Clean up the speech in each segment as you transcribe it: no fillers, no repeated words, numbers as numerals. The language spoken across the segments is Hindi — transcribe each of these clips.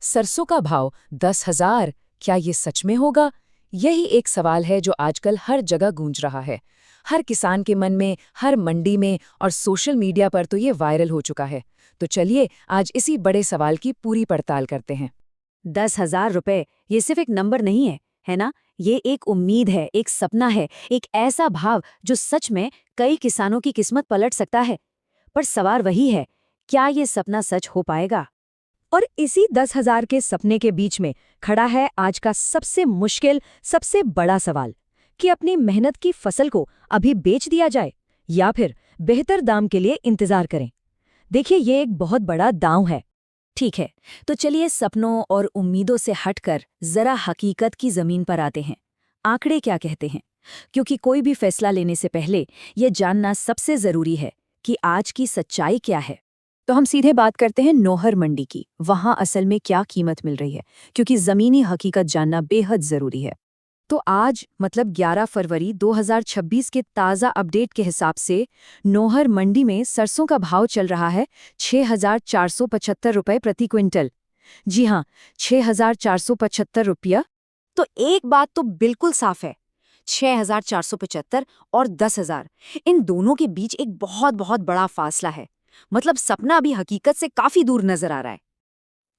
सरसों का भाव 10,000, क्या ये सच में होगा? यही एक सवाल है जो आजकल हर जगह गूंज रहा है। हर किसान के मन में, हर मंडी में और सोशल मीडिया पर तो ये वायरल हो चुका है। तो चलिए आज इसी बड़े सवाल की पूरी पड़ताल करते हैं। 10,000 रुपए ये सिर्फ एक नंबर नहीं है ना? ये एक उम्मीद है, एक सपना है, एक ऐसा भाव जो सच में कई किसानों की किस्मत पलट सकता है। पर सवाल वही है, क्या ये सपना सच हो पाएगा? और इसी 10,000 के सपने के बीच में खड़ा है आज का सबसे मुश्किल, सबसे बड़ा सवाल कि अपनी मेहनत की फसल को अभी बेच दिया जाए या फिर बेहतर दाम के लिए इंतजार करें। देखिए, ये एक बहुत बड़ा दांव है। ठीक है, तो चलिए सपनों और उम्मीदों से हटकर जरा हकीकत की जमीन पर आते हैं। आंकड़े क्या कहते हैं? क्योंकि कोई भी फैसला लेने से पहले यह जानना सबसे जरूरी है कि आज की सच्चाई क्या है। तो हम सीधे बात करते हैं नौहर मंडी की। वहां असल में क्या कीमत मिल रही है, क्योंकि जमीनी हकीकत जानना बेहद जरूरी है। तो आज मतलब 11 फरवरी 2026 के ताज़ा अपडेट के हिसाब से नौहर मंडी में सरसों का भाव चल रहा है 6,475 रुपये प्रति क्विंटल। जी हाँ, 6,475 रुपया। तो एक बात तो बिल्कुल साफ है, 6,475 और 10,000, इन दोनों के बीच एक बहुत बहुत बड़ा फासला है। मतलब सपना अभी हकीकत से काफी दूर नजर आ रहा है।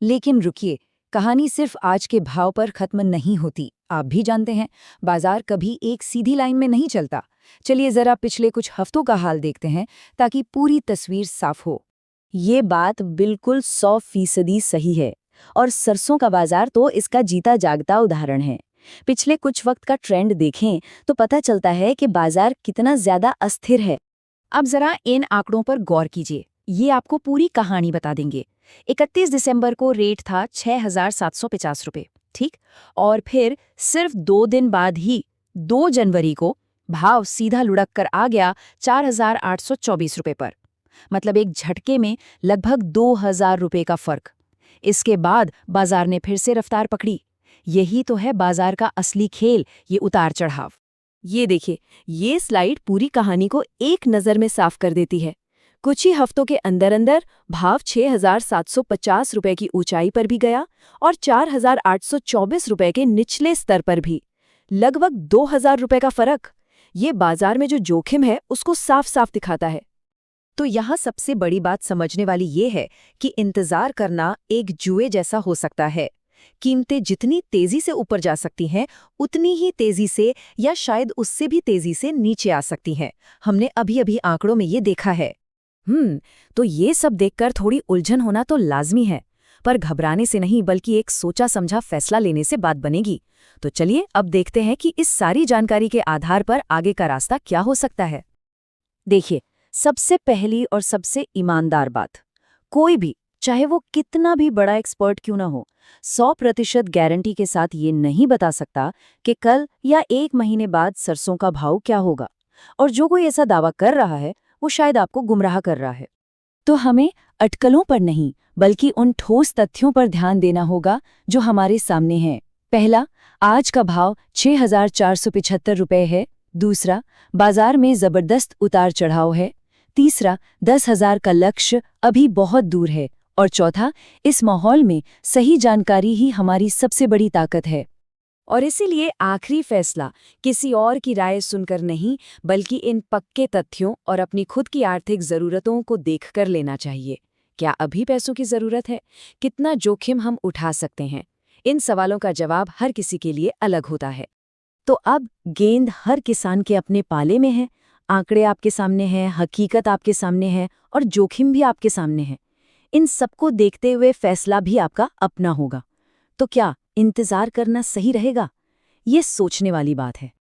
लेकिन रुकिए, कहानी सिर्फ आज के भाव पर खत्म नहीं होती। आप भी जानते हैं, बाजार कभी एक सीधी लाइन में नहीं चलता। चलिए जरा पिछले कुछ हफ्तों का हाल देखते हैं ताकि पूरी तस्वीर साफ हो। ये बात बिल्कुल 100% सही है और सरसों का बाजार तो इसका जीता जागता उदाहरण है। पिछले कुछ वक्त का ट्रेंड देखें तो पता चलता है कि बाजार कितना ज्यादा अस्थिर है। अब जरा इन आंकड़ों पर गौर कीजिए, ये आपको पूरी कहानी बता देंगे। 31 दिसंबर को रेट था 6,750 रुपये, ठीक? और फिर सिर्फ 2 दिन बाद ही 2 जनवरी को भाव सीधा लुढ़क कर आ गया 4,824 रुपये पर। मतलब एक झटके में लगभग 2,000 रुपये का फर्क। इसके बाद बाजार ने फिर से रफ्तार पकड़ी। यही तो है बाजार का असली खेल, ये उतार चढ़ाव। ये देखिए, ये स्लाइड पूरी कहानी को एक नज़र में साफ कर देती है। कुछ ही हफ्तों के अंदर अंदर भाव 6,750 रुपये की ऊंचाई पर भी गया और 4,824 रुपये के निचले स्तर पर भी। लगभग 2,000 रुपये का फर्क। ये बाजार में जो जोखिम है उसको साफ साफ दिखाता है। तो यहाँ सबसे बड़ी बात समझने वाली ये है कि इंतजार करना एक जुए जैसा हो सकता है। कीमतें जितनी तेजी से ऊपर जा सकती हैं, उतनी ही तेजी से या शायद उससे भी तेजी से नीचे आ सकती हैं। हमने अभी अभी आंकड़ों में ये देखा है। तो ये सब देखकर थोड़ी उलझन होना तो लाजमी है, पर घबराने से नहीं बल्कि एक सोचा समझा फैसला लेने से बात बनेगी। तो चलिए अब देखते हैं कि इस सारी जानकारी के आधार पर आगे का रास्ता क्या हो सकता है। देखिए, सबसे पहली और सबसे ईमानदार बात, कोई भी, चाहे वो कितना भी बड़ा एक्सपर्ट क्यों ना हो, 100% गारंटी के साथ ये नहीं बता सकता कि कल या 1 महीने बाद सरसों का भाव क्या होगा। और जो कोई ऐसा दावा कर रहा है वो शायद आपको गुमराह कर रहा है। तो हमें अटकलों पर नहीं बल्कि उन ठोस तथ्यों पर ध्यान देना होगा जो हमारे सामने हैं। पहला, आज का भाव 6,475 रुपये है। दूसरा, बाजार में जबरदस्त उतार चढ़ाव है। तीसरा, 10,000 का लक्ष्य अभी बहुत दूर है। और चौथा, इस माहौल में सही जानकारी ही हमारी सबसे बड़ी ताकत है। और इसीलिए आखिरी फैसला किसी और की राय सुनकर नहीं बल्कि इन पक्के तथ्यों और अपनी खुद की आर्थिक ज़रूरतों को देखकर लेना चाहिए। क्या अभी पैसों की ज़रूरत है? कितना जोखिम हम उठा सकते हैं? इन सवालों का जवाब हर किसी के लिए अलग होता है। तो अब गेंद हर किसान के अपने पाले में है। आंकड़े आपके सामने हैं, हकीकत आपके सामने है और जोखिम भी आपके सामने है। इन सबको देखते हुए फैसला भी आपका अपना होगा। तो क्या इंतजार करना सही रहेगा? ये सोचने वाली बात है।